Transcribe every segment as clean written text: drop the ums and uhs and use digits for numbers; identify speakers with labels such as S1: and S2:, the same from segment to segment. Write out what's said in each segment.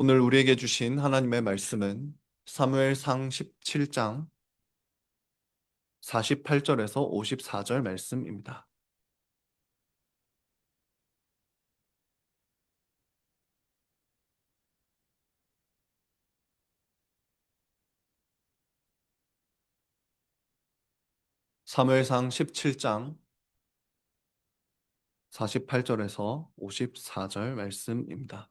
S1: 오늘 우리에게 주신 하나님의 말씀은 사무엘상 17장 48절에서 54절 말씀입니다. 사무엘상 17장 48절에서 54절 말씀입니다.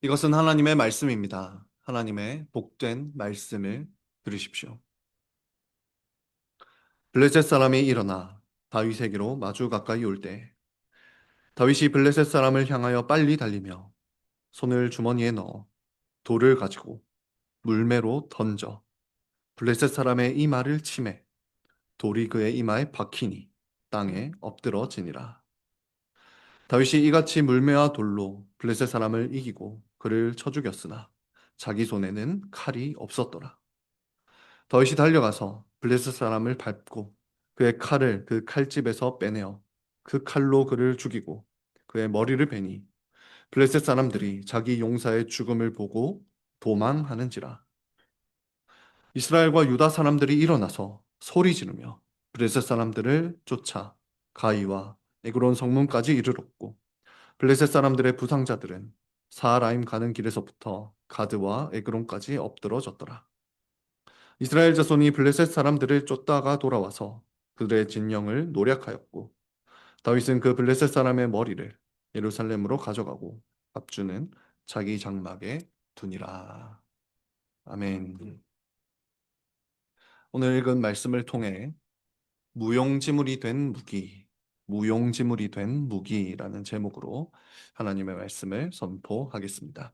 S1: 이것은 하나님의 말씀입니다. 하나님의 복된 말씀을 들으십시오. 블레셋 사람이 일어나 다윗에게로 마주 가까이 올 때 다윗이 블레셋 사람을 향하여 빨리 달리며 손을 주머니에 넣어 돌을 가지고 물매로 던져 블레셋 사람의 이마를 치매 돌이 그의 이마에 박히니 땅에 엎드러지니라. 다윗이 이같이 물매와 돌로 블레셋 사람을 이기고 그를 쳐 죽였으나 자기 손에는 칼이 없었더라. 다윗이 달려가서 블레셋 사람을 밟고 그의 칼을 그 칼집에서 빼내어 그 칼로 그를 죽이고 그의 머리를 베니 블레셋 사람들이 자기 용사의 죽음을 보고 도망하는지라. 이스라엘과 유다 사람들이 일어나서 소리 지르며 블레셋 사람들을 쫓아 가이와 에그론 성문까지 이르렀고 블레셋 사람들의 부상자들은 사하라임 가는 길에서부터 가드와 에그론까지 엎드러졌더라. 이스라엘 자손이 블레셋 사람들을 쫓다가 돌아와서 그들의 진영을 노략하였고 다윗은 그 블레셋 사람의 머리를 예루살렘으로 가져가고 밥주는 자기 장막에 두니라. 아멘. 오늘 읽은 말씀을 통해 무용지물이 된 무기, 무용지물이 된 무기라는 제목으로 하나님의 말씀을 선포하겠습니다.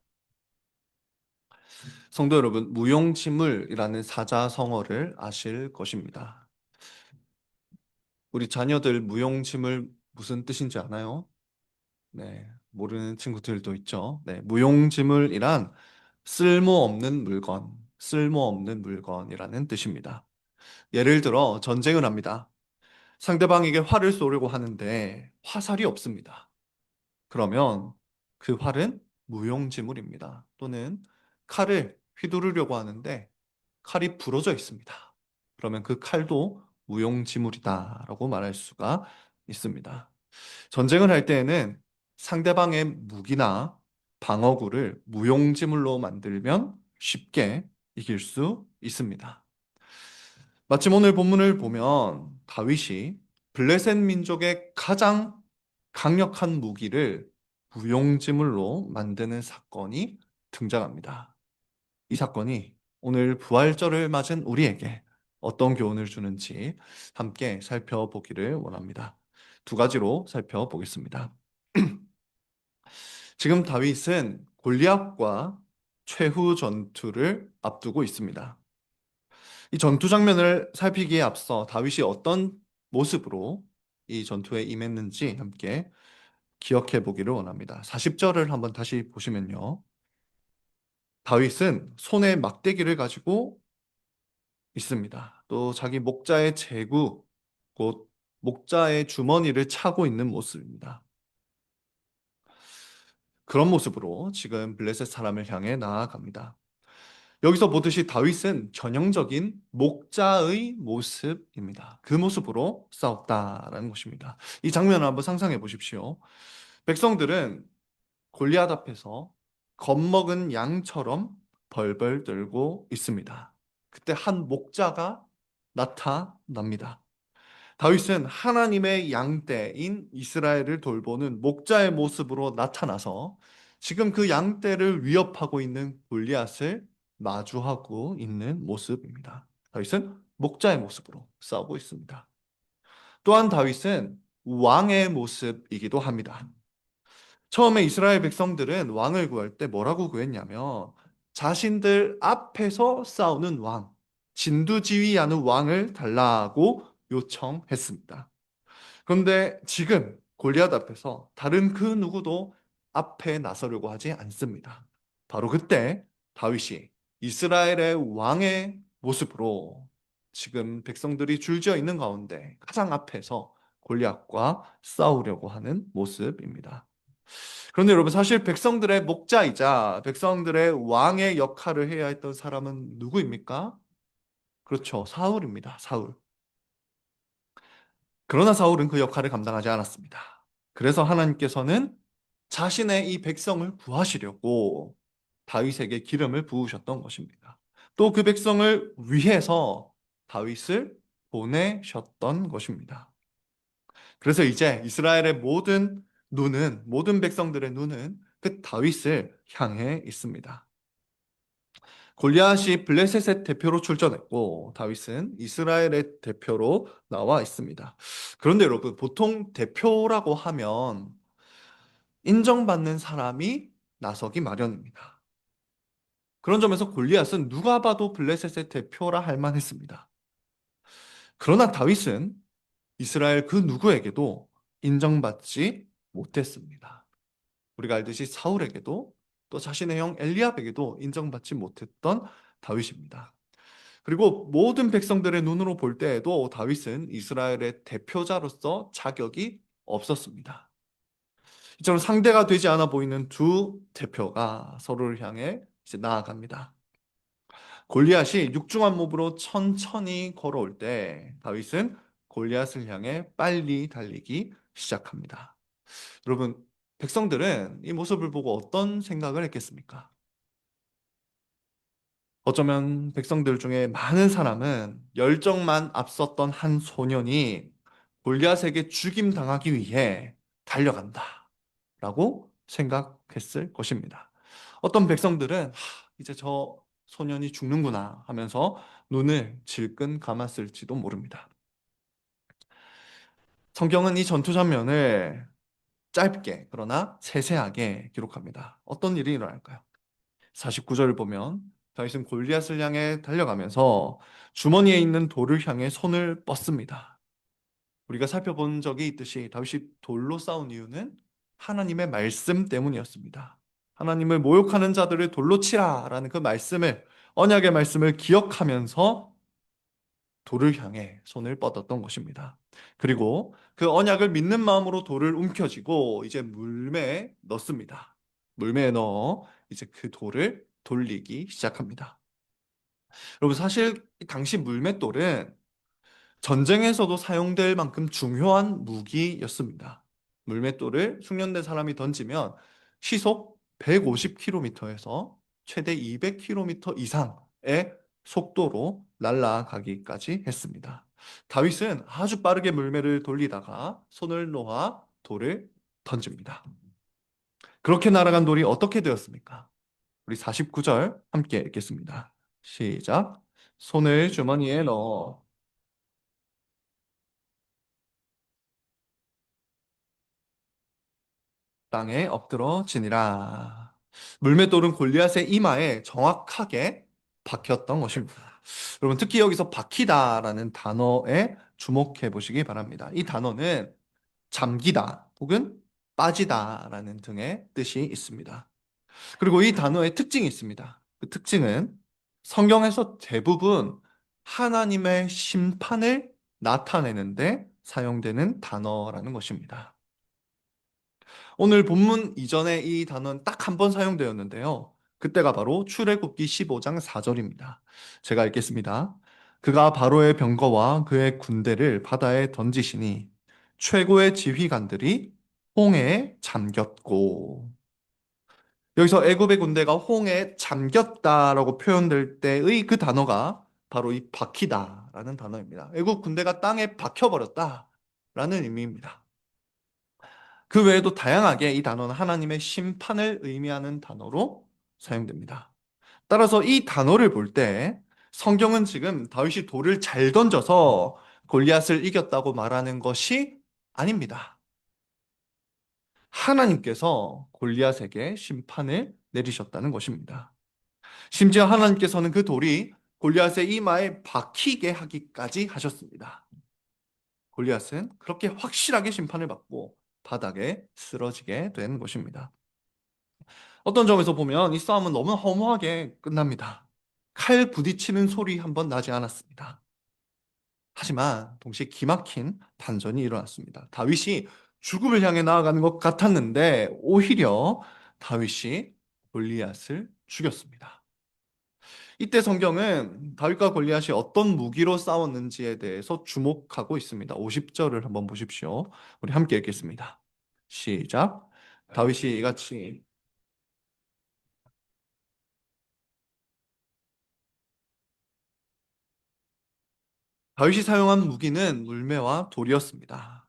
S1: 성도 여러분, 무용지물이라는 사자성어를 아실 것입니다. 우리 자녀들 무용지물 무슨 뜻인지 아나요? 네, 모르는 친구들도 있죠. 네, 무용지물이란 쓸모없는 물건, 쓸모없는 물건이라는 뜻입니다. 예를 들어 전쟁을 합니다. 상대방에게 활을 쏘려고 하는데 화살이 없습니다. 그러면 그 활은 무용지물입니다. 또는 칼을 휘두르려고 하는데 칼이 부러져 있습니다. 그러면 그 칼도 무용지물이다라고 말할 수가 있습니다. 전쟁을 할 때에는 상대방의 무기나 방어구를 무용지물로 만들면 쉽게 이길 수 있습니다. 마침 오늘 본문을 보면 다윗이 블레셋 민족의 가장 강력한 무기를 무용지물로 만드는 사건이 등장합니다. 이 사건이 오늘 부활절을 맞은 우리에게 어떤 교훈을 주는지 함께 살펴보기를 원합니다. 두 가지로 살펴보겠습니다. 지금 다윗은 골리앗과 최후 전투를 앞두고 있습니다. 이 전투 장면을 살피기에 앞서 다윗이 어떤 모습으로 이 전투에 임했는지 함께 기억해 보기를 원합니다. 40절을 한번 다시 보시면요. 다윗은 손에 막대기를 가지고 있습니다. 또 자기 목자의 제구, 곧 목자의 주머니를 차고 있는 모습입니다. 그런 모습으로 지금 블레셋 사람을 향해 나아갑니다. 여기서 보듯이 다윗은 전형적인 목자의 모습입니다. 그 모습으로 싸웠다라는 것입니다. 이 장면을 한번 상상해 보십시오. 백성들은 골리앗 앞에서 겁먹은 양처럼 벌벌 떨고 있습니다. 그때 한 목자가 나타납니다. 다윗은 하나님의 양떼인 이스라엘을 돌보는 목자의 모습으로 나타나서 지금 그 양떼를 위협하고 있는 골리앗을 마주하고 있는 모습입니다. 다윗은 목자의 모습으로 싸우고 있습니다. 또한 다윗은 왕의 모습이기도 합니다. 처음에 이스라엘 백성들은 왕을 구할 때 뭐라고 구했냐면 자신들 앞에서 싸우는 왕, 진두지휘하는 왕을 달라고 요청했습니다. 그런데 지금 골리앗 앞에서 다른 그 누구도 앞에 나서려고 하지 않습니다. 바로 그때 다윗이 이스라엘의 왕의 모습으로 지금 백성들이 줄지어 있는 가운데 가장 앞에서 골리앗과 싸우려고 하는 모습입니다. 그런데 여러분 사실 백성들의 목자이자 백성들의 왕의 역할을 해야 했던 사람은 누구입니까? 그렇죠. 사울입니다. 사울. 그러나 사울은 그 역할을 감당하지 않았습니다. 그래서 하나님께서는 자신의 이 백성을 구하시려고 다윗에게 기름을 부으셨던 것입니다. 또 그 백성을 위해서 다윗을 보내셨던 것입니다. 그래서 이제 이스라엘의 모든 백성들의 눈은 그 다윗을 향해 있습니다. 골리앗이 블레셋의 대표로 출전했고 다윗은 이스라엘의 대표로 나와 있습니다. 그런데 여러분, 보통 대표라고 하면 인정받는 사람이 나서기 마련입니다. 그런 점에서 골리앗은 누가 봐도 블레셋의 대표라 할 만했습니다. 그러나 다윗은 이스라엘 그 누구에게도 인정받지 못했습니다. 우리가 알듯이 사울에게도 또 자신의 형 엘리압에게도 인정받지 못했던 다윗입니다. 그리고 모든 백성들의 눈으로 볼 때에도 다윗은 이스라엘의 대표자로서 자격이 없었습니다. 이처럼 상대가 되지 않아 보이는 두 대표가 서로를 향해 이제 나아갑니다. 골리앗이 육중한 몸으로 천천히 걸어올 때 다윗은 골리앗을 향해 빨리 달리기 시작합니다. 여러분, 백성들은 이 모습을 보고 어떤 생각을 했겠습니까? 어쩌면 백성들 중에 많은 사람은 열정만 앞섰던 한 소년이 골리앗에게 죽임 당하기 위해 달려간다 라고 생각했을 것입니다. 어떤 백성들은 이제 저 소년이 죽는구나 하면서 눈을 질끈 감았을지도 모릅니다. 성경은 이 전투 장면을 짧게 그러나 세세하게 기록합니다. 어떤 일이 일어날까요? 49절을 보면 다윗은 골리앗을 향해 달려가면서 주머니에 있는 돌을 향해 손을 뻗습니다. 우리가 살펴본 적이 있듯이 다윗이 돌로 싸운 이유는 하나님의 말씀 때문이었습니다. 하나님을 모욕하는 자들을 돌로 치라라는 그 말씀을, 언약의 말씀을 기억하면서 돌을 향해 손을 뻗었던 것입니다. 그리고 그 언약을 믿는 마음으로 돌을 움켜쥐고 이제 물매에 넣습니다. 물매에 넣어 이제 그 돌을 돌리기 시작합니다. 여러분, 사실 당시 물맷돌은 전쟁에서도 사용될 만큼 중요한 무기였습니다. 물맷돌을 숙련된 사람이 던지면 시속 150km에서 최대 200km 이상의 속도로 날아가기까지 했습니다. 다윗은 아주 빠르게 물매를 돌리다가 손을 놓아 돌을 던집니다. 그렇게 날아간 돌이 어떻게 되었습니까? 우리 49절 함께 읽겠습니다. 시작. 손을 주머니에 넣어 땅에 엎드러지니라. 물맷돌은 골리앗의 이마에 정확하게 박혔던 것입니다. 여러분, 특히 여기서 박히다라는 단어에 주목해 보시기 바랍니다. 이 단어는 잠기다 혹은 빠지다라는 등의 뜻이 있습니다. 그리고 이 단어의 특징이 있습니다. 그 특징은 성경에서 대부분 하나님의 심판을 나타내는데 사용되는 단어라는 것입니다. 오늘 본문 이전에 이 단어는 딱 한 번 사용되었는데요. 그때가 바로 출애굽기 15장 4절입니다. 제가 읽겠습니다. 그가 바로의 병거와 그의 군대를 바다에 던지시니 최고의 지휘관들이 홍해에 잠겼고, 여기서 애굽의 군대가 홍해에 잠겼다라고 표현될 때의 그 단어가 바로 이 박히다라는 단어입니다. 애굽 군대가 땅에 박혀버렸다라는 의미입니다. 그 외에도 다양하게 이 단어는 하나님의 심판을 의미하는 단어로 사용됩니다. 따라서 이 단어를 볼 때 성경은 지금 다윗이 돌을 잘 던져서 골리앗을 이겼다고 말하는 것이 아닙니다. 하나님께서 골리앗에게 심판을 내리셨다는 것입니다. 심지어 하나님께서는 그 돌이 골리앗의 이마에 박히게 하기까지 하셨습니다. 골리앗은 그렇게 확실하게 심판을 받고 바닥에 쓰러지게 된 것입니다. 어떤 점에서 보면 이 싸움은 너무 허무하게 끝납니다. 칼 부딪히는 소리 한번 나지 않았습니다. 하지만 동시에 기막힌 반전이 일어났습니다. 다윗이 죽음을 향해 나아가는 것 같았는데 오히려 다윗이 골리앗을 죽였습니다. 이때 성경은 다윗과 골리앗이 어떤 무기로 싸웠는지에 대해서 주목하고 있습니다. 50절을 한번 보십시오. 우리 함께 읽겠습니다. 시작. 다윗이 이같이 다윗이 사용한 무기는 물매와 돌이었습니다.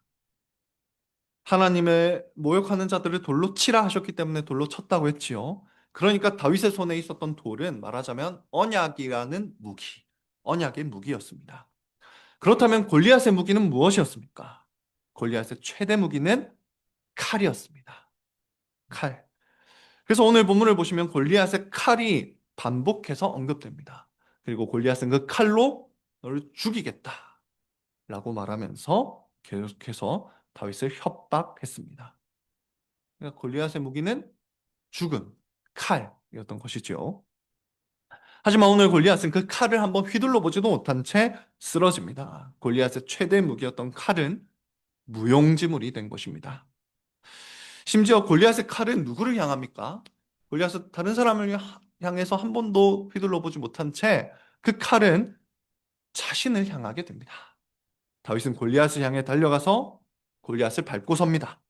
S1: 하나님의 모욕하는 자들을 돌로 치라 하셨기 때문에 돌로 쳤다고 했지요. 그러니까 다윗의 손에 있었던 돌은 말하자면 언약이라는 무기, 언약의 무기였습니다. 그렇다면 골리앗의 무기는 무엇이었습니까? 골리앗의 최대 무기는 칼이었습니다. 칼. 그래서 오늘 본문을 보시면 골리앗의 칼이 반복해서 언급됩니다. 그리고 골리앗은 그 칼로 너를 죽이겠다라고 말하면서 계속해서 다윗을 협박했습니다. 그러니까 골리앗의 무기는 죽음, 칼이었던 것이죠. 하지만 오늘 골리앗은 그 칼을 한번 휘둘러 보지도 못한 채 쓰러집니다. 골리앗의 최대 무기였던 칼은 무용지물이 된 것입니다. 심지어 골리앗의 칼은 누구를 향합니까? 골리앗은 다른 사람을 향해서 한 번도 휘둘러 보지 못한 채 그 칼은 자신을 향하게 됩니다. 다윗은 골리앗을 향해 달려가서 골리앗을 밟고 섭니다.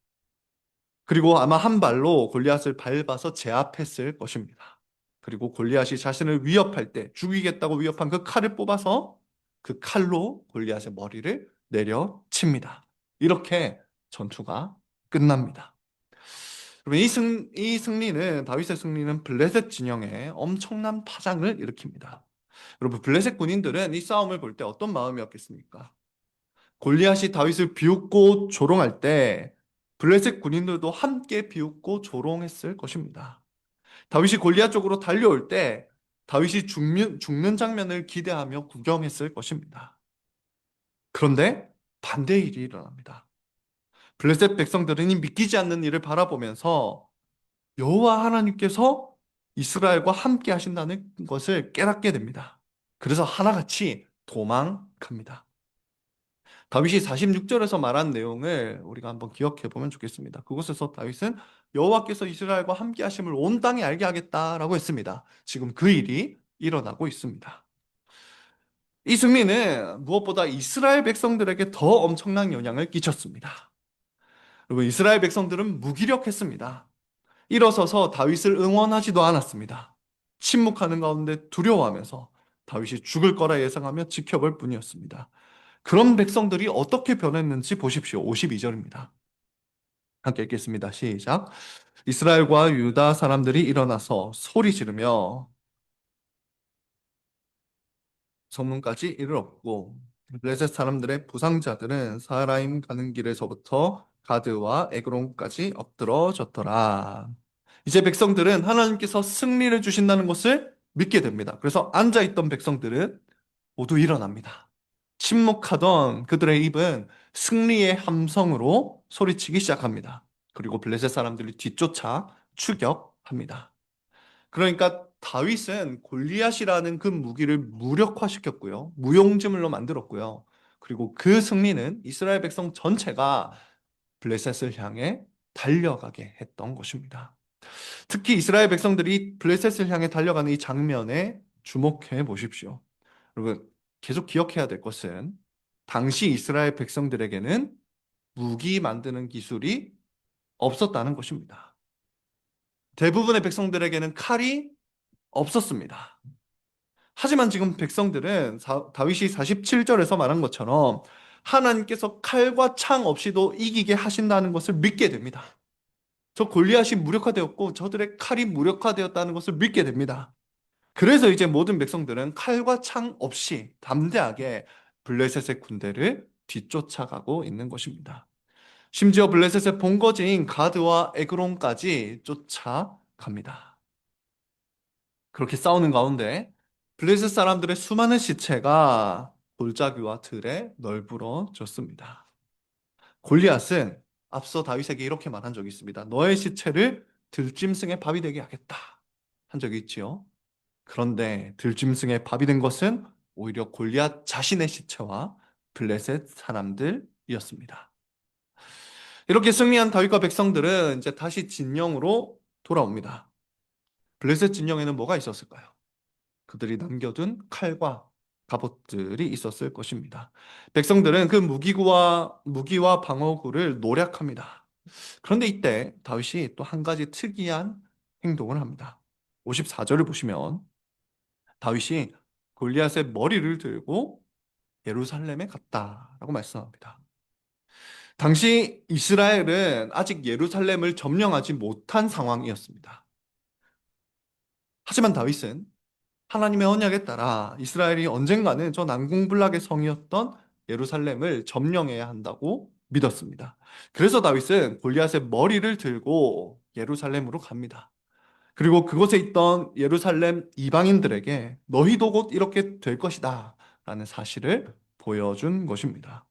S1: 그리고 아마 한 발로 골리앗을 밟아서 제압했을 것입니다. 그리고 골리앗이 자신을 위협할 때 죽이겠다고 위협한 그 칼을 뽑아서 그 칼로 골리앗의 머리를 내려칩니다. 이렇게 전투가 끝납니다. 여러분, 이 승리는, 다윗의 승리는 블레셋 진영에 엄청난 파장을 일으킵니다. 여러분, 블레셋 군인들은 이 싸움을 볼 때 어떤 마음이었겠습니까? 골리앗이 다윗을 비웃고 조롱할 때 블레셋 군인들도 함께 비웃고 조롱했을 것입니다. 다윗이 골리앗 쪽으로 달려올 때 다윗이 죽는 장면을 기대하며 구경했을 것입니다. 그런데 반대의 일이 일어납니다. 블레셋 백성들은 이 믿기지 않는 일을 바라보면서 여호와 하나님께서 이스라엘과 함께 하신다는 것을 깨닫게 됩니다. 그래서 하나같이 도망갑니다. 다윗이 46절에서 말한 내용을 우리가 한번 기억해 보면 좋겠습니다. 그곳에서 다윗은 여호와께서 이스라엘과 함께 하심을 온 땅에 알게 하겠다라고 했습니다. 지금 그 일이 일어나고 있습니다. 이 승리는 무엇보다 이스라엘 백성들에게 더 엄청난 영향을 끼쳤습니다. 그리고 이스라엘 백성들은 무기력했습니다. 일어서서 다윗을 응원하지도 않았습니다. 침묵하는 가운데 두려워하면서 다윗이 죽을 거라 예상하며 지켜볼 뿐이었습니다. 그런 백성들이 어떻게 변했는지 보십시오. 52절입니다. 함께 읽겠습니다. 시작. 이스라엘과 유다 사람들이 일어나서 소리 지르며 성문까지 이르렀고 블레셋 사람들의 부상자들은 사라임 가는 길에서부터 가드와 에그론까지 엎드러졌더라. 이제 백성들은 하나님께서 승리를 주신다는 것을 믿게 됩니다. 그래서 앉아있던 백성들은 모두 일어납니다. 침묵하던 그들의 입은 승리의 함성으로 소리치기 시작합니다. 그리고 블레셋 사람들이 뒤쫓아 추격합니다. 그러니까 다윗은 골리앗이라는 그 무기를 무력화시켰고요. 무용지물로 만들었고요. 그리고 그 승리는 이스라엘 백성 전체가 블레셋을 향해 달려가게 했던 것입니다. 특히 이스라엘 백성들이 블레셋을 향해 달려가는 이 장면에 주목해 보십시오. 여러분, 계속 기억해야 될 것은 당시 이스라엘 백성들에게는 무기 만드는 기술이 없었다는 것입니다. 대부분의 백성들에게는 칼이 없었습니다. 하지만 지금 백성들은 다윗이 47절에서 말한 것처럼 하나님께서 칼과 창 없이도 이기게 하신다는 것을 믿게 됩니다. 저 골리앗이 무력화되었고 저들의 칼이 무력화되었다는 것을 믿게 됩니다. 그래서 이제 모든 백성들은 칼과 창 없이 담대하게 블레셋의 군대를 뒤쫓아가고 있는 것입니다. 심지어 블레셋의 본거지인 가드와 에그론까지 쫓아갑니다. 그렇게 싸우는 가운데 블레셋 사람들의 수많은 시체가 골짜기와 들에 널브러졌습니다. 골리앗은 앞서 다윗에게 이렇게 말한 적이 있습니다. 너의 시체를 들짐승의 밥이 되게 하겠다 한 적이 있지요. 그런데 들짐승의 밥이 된 것은 오히려 골리앗 자신의 시체와 블레셋 사람들이었습니다. 이렇게 승리한 다윗과 백성들은 이제 다시 진영으로 돌아옵니다. 블레셋 진영에는 뭐가 있었을까요? 그들이 남겨둔 칼과 갑옷들이 있었을 것입니다. 백성들은 그 무기와 방어구를 노략합니다. 그런데 이때 다윗이 또 한 가지 특이한 행동을 합니다. 54절을 보시면 다윗이 골리앗의 머리를 들고 예루살렘에 갔다라고 말씀합니다. 당시 이스라엘은 아직 예루살렘을 점령하지 못한 상황이었습니다. 하지만 다윗은 하나님의 언약에 따라 이스라엘이 언젠가는 저 난공불락의 성이었던 예루살렘을 점령해야 한다고 믿었습니다. 그래서 다윗은 골리앗의 머리를 들고 예루살렘으로 갑니다. 그리고 그곳에 있던 예루살렘 이방인들에게 너희도 곧 이렇게 될 것이다 라는 사실을 보여준 것입니다.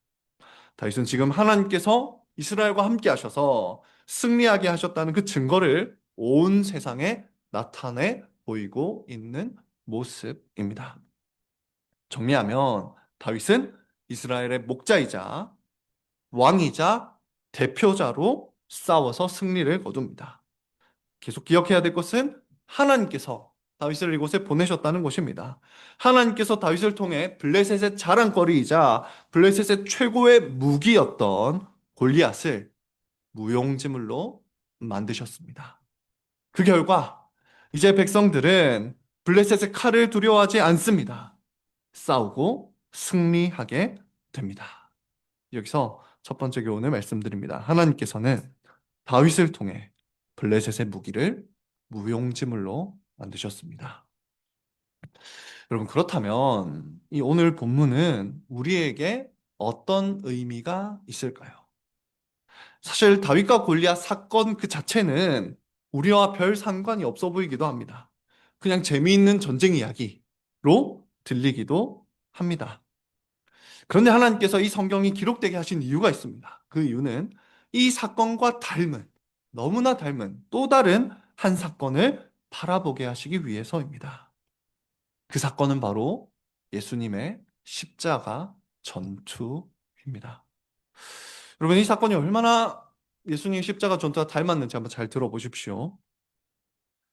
S1: 다윗은 지금 하나님께서 이스라엘과 함께 하셔서 승리하게 하셨다는 그 증거를 온 세상에 나타내 보이고 있는 모습입니다. 정리하면 다윗은 이스라엘의 목자이자 왕이자 대표자로 싸워서 승리를 거둡니다. 계속 기억해야 될 것은 하나님께서 다윗을 이곳에 보내셨다는 것입니다. 하나님께서 다윗을 통해 블레셋의 자랑거리이자 블레셋의 최고의 무기였던 골리앗을 무용지물로 만드셨습니다. 그 결과 이제 백성들은 블레셋의 칼을 두려워하지 않습니다. 싸우고 승리하게 됩니다. 여기서 첫 번째 교훈을 말씀드립니다. 하나님께서는 다윗을 통해 블레셋의 무기를 무용지물로 만드셨습니다. 여러분, 그렇다면 이 오늘 본문은 우리에게 어떤 의미가 있을까요? 사실 다윗과 골리앗 사건 그 자체는 우리와 별 상관이 없어 보이기도 합니다. 그냥 재미있는 전쟁 이야기로 들리기도 합니다. 그런데 하나님께서 이 성경이 기록되게 하신 이유가 있습니다. 그 이유는 이 사건과 닮은, 너무나 닮은 또 다른 한 사건을 바라보게 하시기 위해서입니다. 그 사건은 바로 예수님의 십자가 전투입니다. 여러분, 이 사건이 얼마나 예수님의 십자가 전투와 닮았는지 한번 잘 들어보십시오.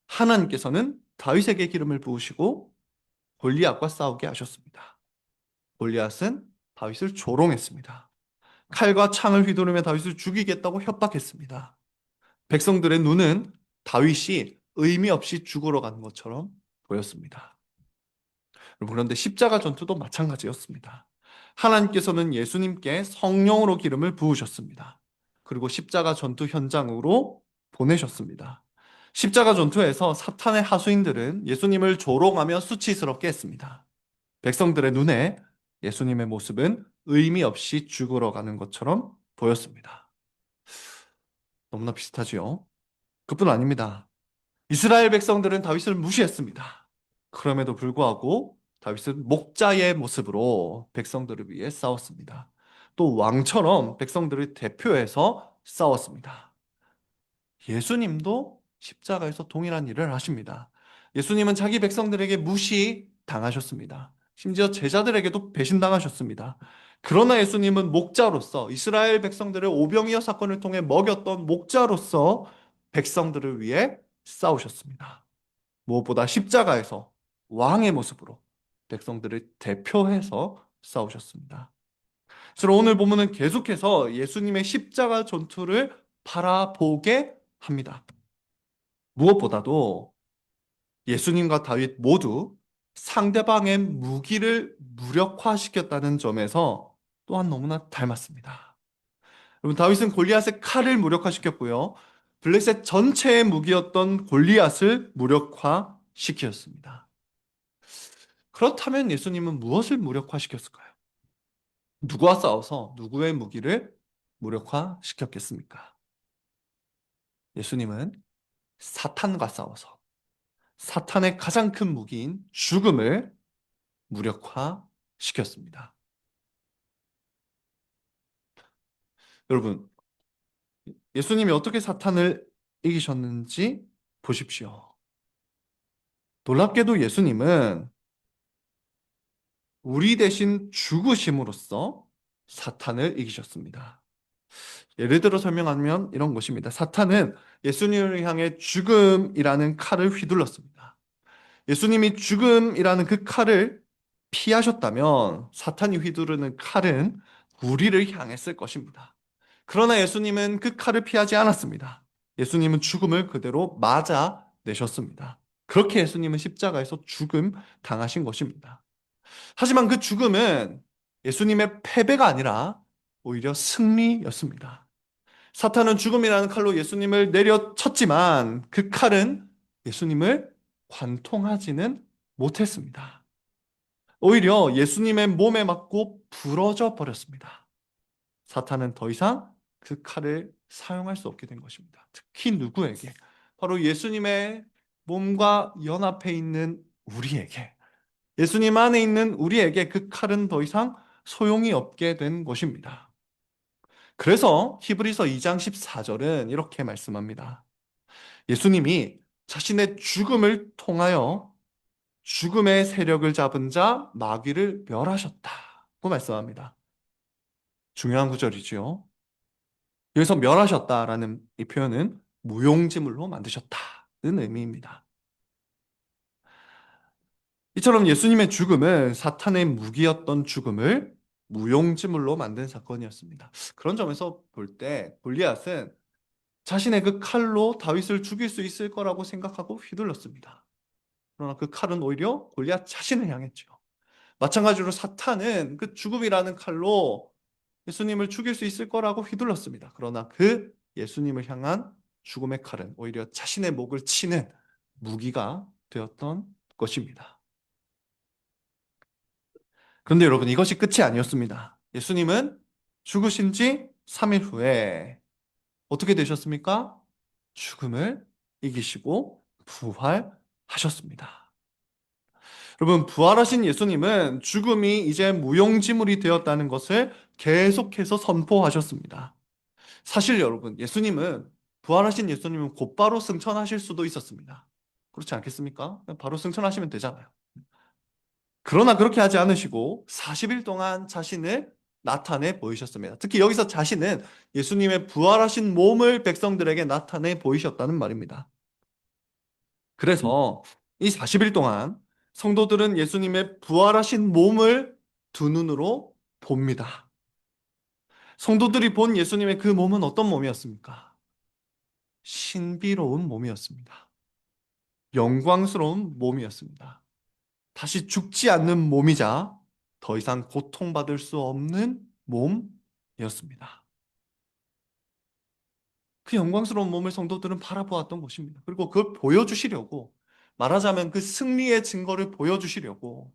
S1: 하나님께서는 다윗에게 기름을 부으시고 골리앗과 싸우게 하셨습니다. 골리앗은 다윗을 조롱했습니다. 칼과 창을 휘두르며 다윗을 죽이겠다고 협박했습니다. 백성들의 눈은 다윗이 의미 없이 죽으러 가는 것처럼 보였습니다. 그런데 십자가 전투도 마찬가지였습니다. 하나님께서는 예수님께 성령으로 기름을 부으셨습니다. 그리고 십자가 전투 현장으로 보내셨습니다. 십자가 전투에서 사탄의 하수인들은 예수님을 조롱하며 수치스럽게 했습니다. 백성들의 눈에 예수님의 모습은 의미 없이 죽으러 가는 것처럼 보였습니다. 너무나 비슷하지요? 그뿐 아닙니다. 이스라엘 백성들은 다윗을 무시했습니다. 그럼에도 불구하고 다윗은 목자의 모습으로 백성들을 위해 싸웠습니다. 또 왕처럼 백성들을 대표해서 싸웠습니다. 예수님도 십자가에서 동일한 일을 하십니다. 예수님은 자기 백성들에게 무시당하셨습니다. 심지어 제자들에게도 배신당하셨습니다. 그러나 예수님은 목자로서 이스라엘 백성들의 오병이어 사건을 통해 먹였던 목자로서 백성들을 위해 싸우셨습니다. 무엇보다 십자가에서 왕의 모습으로 백성들을 대표해서 싸우셨습니다. 그래서 오늘 본문은 계속해서 예수님의 십자가 전투를 바라보게 합니다. 무엇보다도 예수님과 다윗 모두 상대방의 무기를 무력화시켰다는 점에서 또한 너무나 닮았습니다. 여러분, 다윗은 골리앗의 칼을 무력화시켰고요. 블레셋 전체의 무기였던 골리앗을 무력화시켰습니다. 그렇다면 예수님은 무엇을 무력화시켰을까요? 누구와 싸워서 누구의 무기를 무력화시켰겠습니까? 예수님은 사탄과 싸워서 사탄의 가장 큰 무기인 죽음을 무력화시켰습니다. 여러분, 예수님이 어떻게 사탄을 이기셨는지 보십시오. 놀랍게도 예수님은 우리 대신 죽으심으로써 사탄을 이기셨습니다. 예를 들어 설명하면 이런 것입니다. 사탄은 예수님을 향해 죽음이라는 칼을 휘둘렀습니다. 예수님이 죽음이라는 그 칼을 피하셨다면 사탄이 휘두르는 칼은 우리를 향했을 것입니다. 그러나 예수님은 그 칼을 피하지 않았습니다. 예수님은 죽음을 그대로 맞아 내셨습니다. 그렇게 예수님은 십자가에서 죽음 당하신 것입니다. 하지만 그 죽음은 예수님의 패배가 아니라 오히려 승리였습니다. 사탄은 죽음이라는 칼로 예수님을 내려쳤지만 그 칼은 예수님을 관통하지는 못했습니다. 오히려 예수님의 몸에 맞고 부러져 버렸습니다. 사탄은 더 이상 그 칼을 사용할 수 없게 된 것입니다. 특히 누구에게? 바로 예수님의 몸과 연합해 있는 우리에게, 예수님 안에 있는 우리에게 그 칼은 더 이상 소용이 없게 된 것입니다. 그래서 히브리서 2장 14절은 이렇게 말씀합니다. 예수님이 자신의 죽음을 통하여 죽음의 세력을 잡은 자 마귀를 멸하셨다고 말씀합니다. 중요한 구절이지요. 여기서 멸하셨다라는 이 표현은 무용지물로 만드셨다는 의미입니다. 이처럼 예수님의 죽음은 사탄의 무기였던 죽음을 무용지물로 만든 사건이었습니다. 그런 점에서 볼 때 골리앗은 자신의 그 칼로 다윗을 죽일 수 있을 거라고 생각하고 휘둘렀습니다. 그러나 그 칼은 오히려 골리앗 자신을 향했죠. 마찬가지로 사탄은 그 죽음이라는 칼로 예수님을 죽일 수 있을 거라고 휘둘렀습니다. 그러나 그 예수님을 향한 죽음의 칼은 오히려 자신의 목을 치는 무기가 되었던 것입니다. 그런데 여러분, 이것이 끝이 아니었습니다. 예수님은 죽으신 지 3일 후에 어떻게 되셨습니까? 죽음을 이기시고 부활하셨습니다. 여러분, 부활하신 예수님은 죽음이 이제 무용지물이 되었다는 것을 계속해서 선포하셨습니다. 사실 여러분, 부활하신 예수님은 곧바로 승천하실 수도 있었습니다. 그렇지 않겠습니까? 바로 승천하시면 되잖아요. 그러나 그렇게 하지 않으시고 40일 동안 자신을 나타내 보이셨습니다. 특히 여기서 자신은 예수님의 부활하신 몸을 백성들에게 나타내 보이셨다는 말입니다. 그래서 이 40일 동안 성도들은 예수님의 부활하신 몸을 두 눈으로 봅니다. 성도들이 본 예수님의 그 몸은 어떤 몸이었습니까? 신비로운 몸이었습니다. 영광스러운 몸이었습니다. 다시 죽지 않는 몸이자 더 이상 고통받을 수 없는 몸이었습니다. 그 영광스러운 몸을 성도들은 바라보았던 것입니다. 그리고 그걸 보여주시려고, 말하자면 그 승리의 증거를 보여주시려고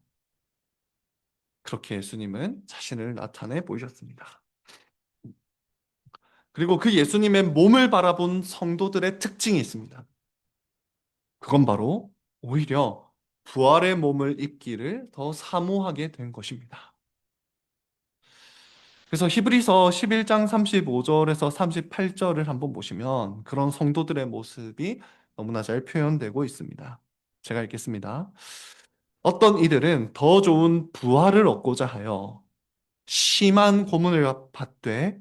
S1: 그렇게 예수님은 자신을 나타내 보이셨습니다. 그리고 그 예수님의 몸을 바라본 성도들의 특징이 있습니다. 그건 바로 오히려 부활의 몸을 입기를 더 사모하게 된 것입니다. 그래서 히브리서 11장 35절에서 38절을 한번 보시면 그런 성도들의 모습이 너무나 잘 표현되고 있습니다. 제가 읽겠습니다. 어떤 이들은 더 좋은 부활을 얻고자 하여 심한 고문을 받되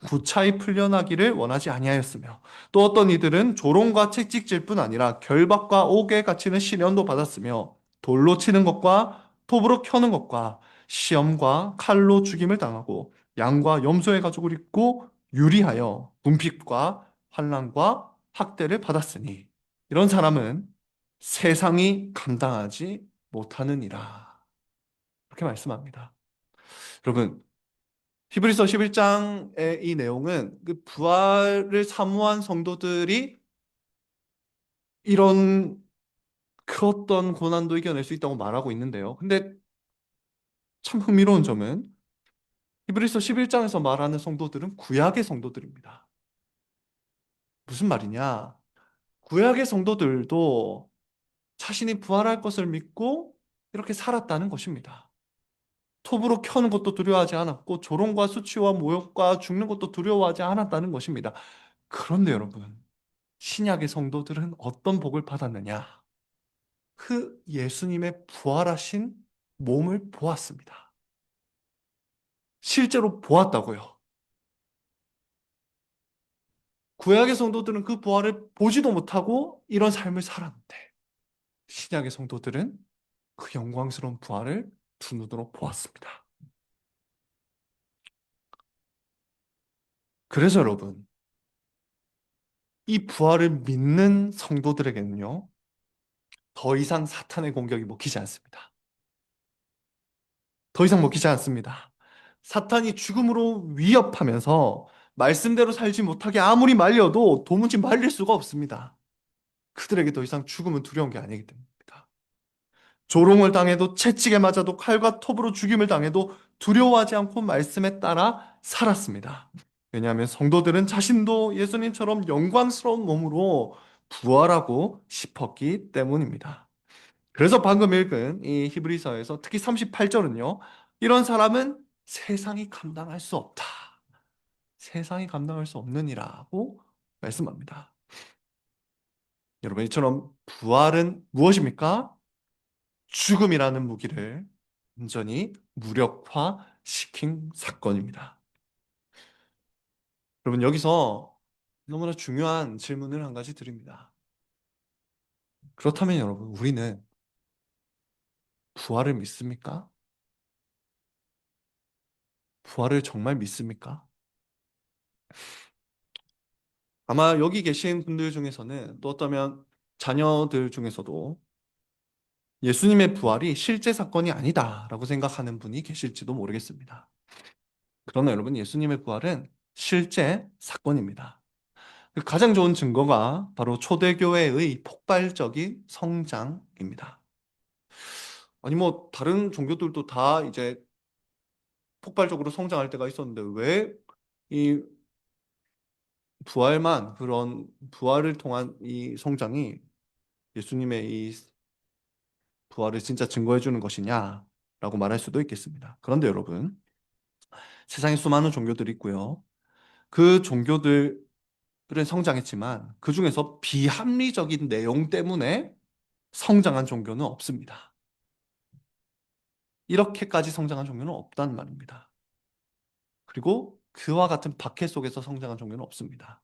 S1: 구차히 풀려나기를 원하지 아니하였으며, 또 어떤 이들은 조롱과 채찍질 뿐 아니라 결박과 옥에 갇히는 시련도 받았으며, 돌로 치는 것과 톱으로 켜는 것과 시험과 칼로 죽임을 당하고 양과 염소의 가죽을 입고 유리하여 궁핍과 환난과 학대를 받았으니 이런 사람은 세상이 감당하지 못하느니라. 그렇게 말씀합니다. 여러분, 히브리서 11장의 이 내용은 그 부활을 사모한 성도들이 이런 그 어떤 고난도 이겨낼 수 있다고 말하고 있는데요. 근데 참 흥미로운 점은 히브리서 11장에서 말하는 성도들은 구약의 성도들입니다. 무슨 말이냐? 구약의 성도들도 자신이 부활할 것을 믿고 이렇게 살았다는 것입니다. 톱으로 켜는 것도 두려워하지 않았고 조롱과 수치와 모욕과 죽는 것도 두려워하지 않았다는 것입니다. 그런데 여러분, 신약의 성도들은 어떤 복을 받았느냐? 그 예수님의 부활하신 몸을 보았습니다. 실제로 보았다고요. 구약의 성도들은 그 부활을 보지도 못하고 이런 삶을 살았는데 신약의 성도들은 그 영광스러운 부활을 두 눈으로 보았습니다. 그래서 여러분, 이 부활을 믿는 성도들에게는요, 더 이상 사탄의 공격이 먹히지 않습니다. 더 이상 먹히지 않습니다. 사탄이 죽음으로 위협하면서 말씀대로 살지 못하게 아무리 말려도 도무지 말릴 수가 없습니다. 그들에게 더 이상 죽음은 두려운 게 아니기 때문입니다. 조롱을 당해도 채찍에 맞아도 칼과 톱으로 죽임을 당해도 두려워하지 않고 말씀에 따라 살았습니다. 왜냐하면 성도들은 자신도 예수님처럼 영광스러운 몸으로 부활하고 싶었기 때문입니다. 그래서 방금 읽은 이 히브리서에서 특히 38절은요. 이런 사람은 세상이 감당할 수 없다. 세상이 감당할 수 없는 이라고 말씀합니다. 여러분, 이처럼 부활은 무엇입니까? 죽음이라는 무기를 완전히 무력화시킨 사건입니다. 여러분, 여기서 너무나 중요한 질문을 한 가지 드립니다. 그렇다면 여러분, 우리는 부활을 믿습니까? 부활을 정말 믿습니까? 아마 여기 계신 분들 중에서는 또 어쩌면 자녀들 중에서도 예수님의 부활이 실제 사건이 아니다라고 생각하는 분이 계실지도 모르겠습니다. 그러나 여러분, 예수님의 부활은 실제 사건입니다. 그 가장 좋은 증거가 바로 초대교회의 폭발적인 성장입니다. 아니 뭐 다른 종교들도 다 이제 폭발적으로 성장할 때가 있었는데 왜 이 부활만 그런 부활을 통한 이 성장이 예수님의 이 부활을 진짜 증거해 주는 것이냐라고 말할 수도 있겠습니다. 그런데 여러분, 세상에 수많은 종교들이 있고요. 그 종교들은 성장했지만 그 중에서 비합리적인 내용 때문에 성장한 종교는 없습니다. 이렇게까지 성장한 종교는 없단 말입니다. 그리고 그와 같은 박해 속에서 성장한 종교는 없습니다.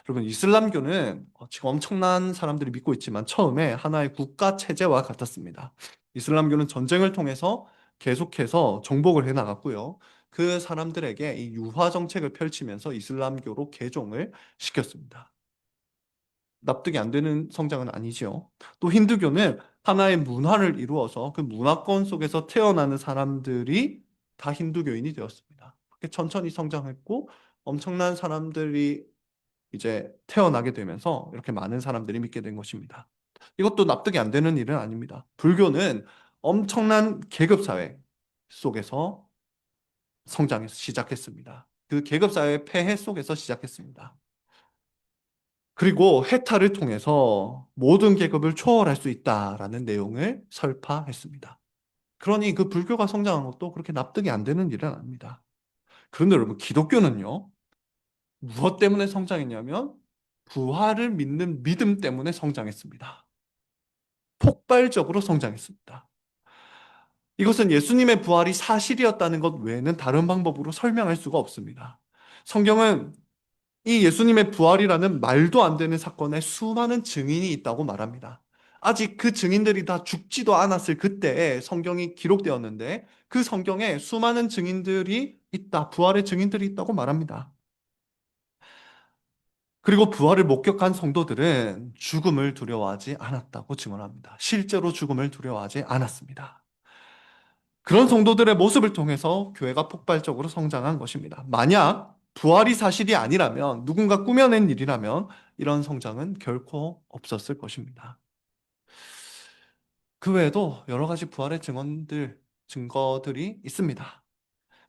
S1: 여러분, 이슬람교는 지금 엄청난 사람들이 믿고 있지만 처음에 하나의 국가 체제와 같았습니다. 이슬람교는 전쟁을 통해서 계속해서 정복을 해 나갔고요. 그 사람들에게 이 유화 정책을 펼치면서 이슬람교로 개종을 시켰습니다. 납득이 안 되는 성장은 아니지요. 또 힌두교는 하나의 문화를 이루어서 그 문화권 속에서 태어나는 사람들이 다 힌두교인이 되었습니다. 그렇게 천천히 성장했고 엄청난 사람들이 이제 태어나게 되면서 이렇게 많은 사람들이 믿게 된 것입니다. 이것도 납득이 안 되는 일은 아닙니다. 불교는 엄청난 계급사회 속에서 성장해서 시작했습니다. 그 계급사회의 폐해 속에서 시작했습니다. 그리고 해탈을 통해서 모든 계급을 초월할 수 있다라는 내용을 설파했습니다. 그러니 그 불교가 성장한 것도 그렇게 납득이 안 되는 일은 아닙니다. 그런데 여러분, 기독교는요, 무엇 때문에 성장했냐면 부활을 믿는 믿음 때문에 성장했습니다. 폭발적으로 성장했습니다. 이것은 예수님의 부활이 사실이었다는 것 외에는 다른 방법으로 설명할 수가 없습니다. 성경은 이 예수님의 부활이라는 말도 안 되는 사건에 수많은 증인이 있다고 말합니다. 아직 그 증인들이 다 죽지도 않았을 그때에 성경이 기록되었는데 그 성경에 수많은 증인들이 있다, 부활의 증인들이 있다고 말합니다. 그리고 부활을 목격한 성도들은 죽음을 두려워하지 않았다고 증언합니다. 실제로 죽음을 두려워하지 않았습니다. 그런 성도들의 모습을 통해서 교회가 폭발적으로 성장한 것입니다. 만약 부활이 사실이 아니라면, 누군가 꾸며낸 일이라면 이런 성장은 결코 없었을 것입니다. 그 외에도 여러 가지 부활의 증거들이 있습니다.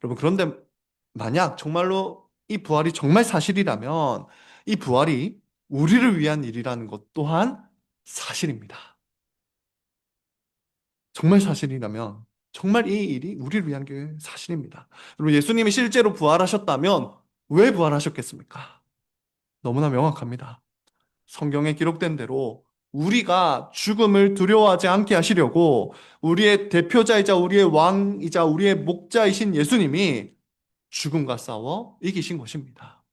S1: 여러분, 그런데 만약 정말로 이 부활이 정말 사실이라면 이 부활이 우리를 위한 일이라는 것 또한 사실입니다. 정말 사실이라면 정말 이 일이 우리를 위한 게 사실입니다. 여러분, 예수님이 실제로 부활하셨다면 왜 부활하셨겠습니까? 너무나 명확합니다. 성경에 기록된 대로 우리가 죽음을 두려워하지 않게 하시려고 우리의 대표자이자 우리의 왕이자 우리의 목자이신 예수님이 죽음과 싸워 이기신 것입니다.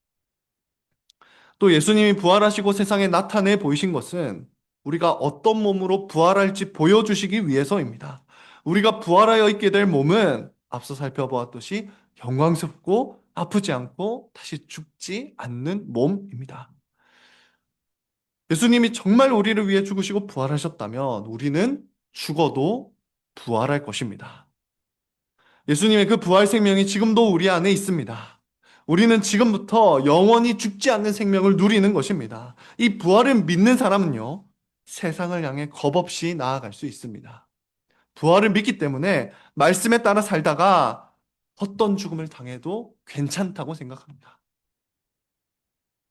S1: 또 예수님이 부활하시고 세상에 나타내 보이신 것은 우리가 어떤 몸으로 부활할지 보여주시기 위해서입니다. 우리가 부활하여 있게 될 몸은 앞서 살펴보았듯이 영광스럽고 아프지 않고 다시 죽지 않는 몸입니다. 예수님이 정말 우리를 위해 죽으시고 부활하셨다면 우리는 죽어도 부활할 것입니다. 예수님의 그 부활 생명이 지금도 우리 안에 있습니다. 우리는 지금부터 영원히 죽지 않는 생명을 누리는 것입니다. 이 부활을 믿는 사람은요, 세상을 향해 겁없이 나아갈 수 있습니다. 부활을 믿기 때문에 말씀에 따라 살다가 어떤 죽음을 당해도 괜찮다고 생각합니다.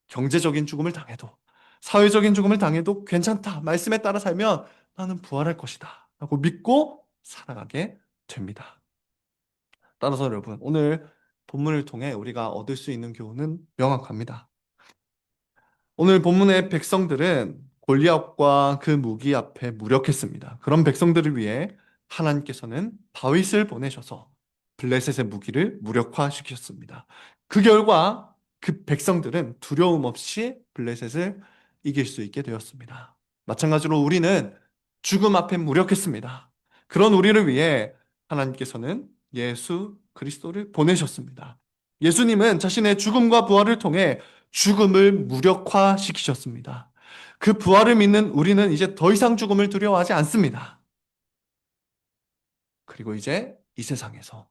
S1: 경제적인 죽음을 당해도, 사회적인 죽음을 당해도 괜찮다. 말씀에 따라 살면 나는 부활할 것이다. 라고 믿고 살아가게 됩니다. 따라서 여러분, 오늘 본문을 통해 우리가 얻을 수 있는 교훈은 명확합니다. 오늘 본문의 백성들은 골리앗과 그 무기 앞에 무력했습니다. 그런 백성들을 위해 하나님께서는 다윗을 보내셔서 블레셋의 무기를 무력화시켰습니다. 그 결과 그 백성들은 두려움 없이 블레셋을 이길 수 있게 되었습니다. 마찬가지로 우리는 죽음 앞에 무력했습니다. 그런 우리를 위해 하나님께서는 예수 그리스도를 보내셨습니다. 예수님은 자신의 죽음과 부활을 통해 죽음을 무력화시키셨습니다. 그 부활을 믿는 우리는 이제 더 이상 죽음을 두려워하지 않습니다. 그리고 이제 이 세상에서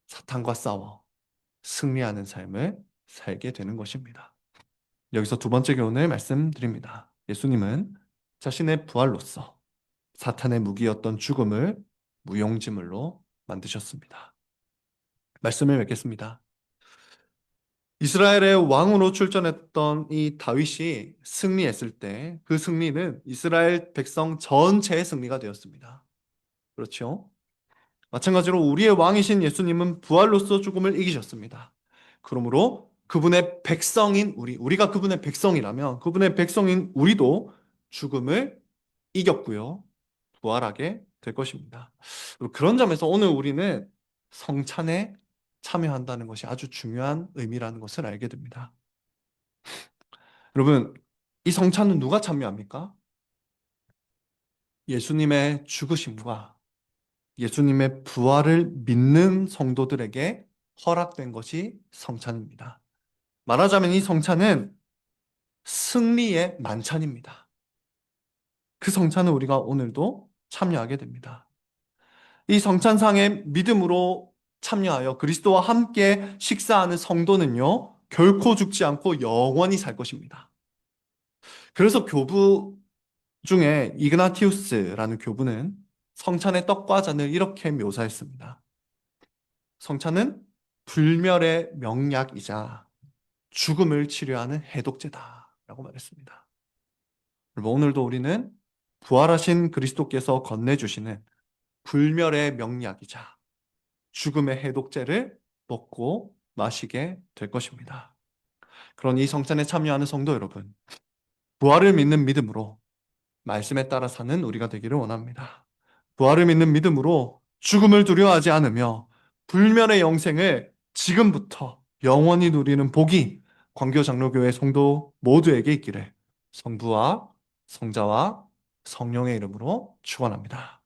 S1: 사탄과 싸워 승리하는 삶을 살게 되는 것입니다. 여기서 두 번째 교훈을 말씀드립니다. 예수님은 자신의 부활로서 사탄의 무기였던 죽음을 무용지물로 만드셨습니다. 말씀을 맺겠습니다. 이스라엘의 왕으로 출전했던 이 다윗이 승리했을 때 그 승리는 이스라엘 백성 전체의 승리가 되었습니다. 그렇죠? 마찬가지로 우리의 왕이신 예수님은 부활로서 죽음을 이기셨습니다. 그러므로 그분의 백성인 우리가 그분의 백성이라면 그분의 백성인 우리도 죽음을 이겼고요. 부활하게 될 것입니다. 그런 점에서 오늘 우리는 성찬에 참여한다는 것이 아주 중요한 의미라는 것을 알게 됩니다. 여러분, 이 성찬은 누가 참여합니까? 예수님의 죽으심과 예수님의 부활을 믿는 성도들에게 허락된 것이 성찬입니다. 말하자면 이 성찬은 승리의 만찬입니다. 그 성찬은 우리가 오늘도 참여하게 됩니다. 이 성찬상에 믿음으로 참여하여 그리스도와 함께 식사하는 성도는요, 결코 죽지 않고 영원히 살 것입니다. 그래서 교부 중에 이그나티우스라는 교부는 성찬의 떡과 잔을 이렇게 묘사했습니다. 성찬은 불멸의 명약이자 죽음을 치료하는 해독제다라고 말했습니다. 오늘도 우리는 부활하신 그리스도께서 건네주시는 불멸의 명약이자 죽음의 해독제를 먹고 마시게 될 것입니다. 그런 이 성찬에 참여하는 성도 여러분, 부활을 믿는 믿음으로 말씀에 따라 사는 우리가 되기를 원합니다. 부활을 믿는 믿음으로 죽음을 두려워하지 않으며 불멸의 영생을 지금부터 영원히 누리는 복이 광교장로교회 성도 모두에게 있기를 성부와 성자와 성령의 이름으로 축원합니다.